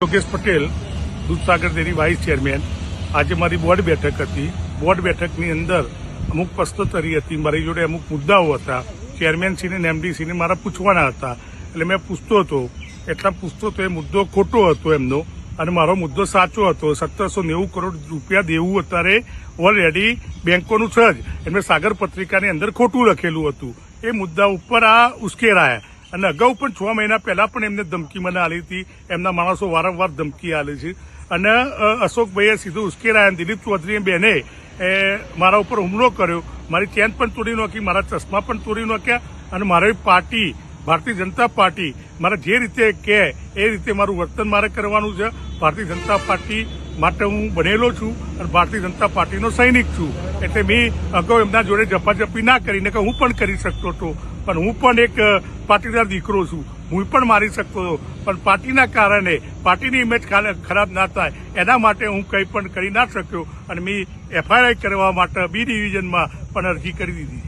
Yogesh Patel, Dudhsagar dairy vice chairman. આજે મારી board બેઠક હતી. બોર્ડ બેઠકની અંદર અમુક પ્રશ્નોત્તરી હતી. મારી જોડે અમુક મુદ્દાઓ હતા. ચેરમેનશ્રીને અને એમડીશ્રીને મારા પૂછવાના હતા. એટલે મેં પૂછતો હતો. એ મુદ્દો ખોટો હતો એમનો અને મારો મુદ્દો સાચો હતો. 1790 કરોડ રૂપિયા દેવું અત્યારે ઓલરેડી બેંકોનું છે જ. એમને સાગર પત્રિકાની અંદર ખોટું લખેલું હતું. એ મુદ્દા ઉપર આ ઉશ્કેરાયા. અને અગાઉ પણ 6 મહિના પહેલા પણ એમને ધમકી મને આલી હતી. એમના માણસો વારંવાર ધમકી આલે છે. અને અશોકભાઈએ સીધું ઉશ્કેરાયા. દિલીપ ચૌધરીએ બેને મારા ઉપર હુમલો કર્યો. મારી ચેન પણ તોડી નાખી, મારા ચશ્મા પણ તોડી નાખ્યા. અને મારી પાર્ટી ભારતીય જનતા પાર્ટી મારે જે રીતે કહે એ રીતે મારું વર્તન મારે કરવાનું છે. ભારતીય જનતા પાર્ટી માટે હું બનેલો છું અને ભારતીય જનતા પાર્ટીનો સૈનિક છું. એટલે મેં અગાઉ એમના જોડે ઝપાઝપી ના કરીને કે હું પણ કરી શકતો હતો. પણ હું પણ એક પાટીદાર દીકરો છું. હું પણ મારી શકતો હતો. પણ પાર્ટીના કારણે પાર્ટીની ઇમેજ ખરાબ ના થાય એના માટે હું કંઈ પણ કરી ના શક્યો. અને મેં એફઆઈઆર કરવા માટે બી ડિવિઝનમાં પણ અરજી કરી દીધી.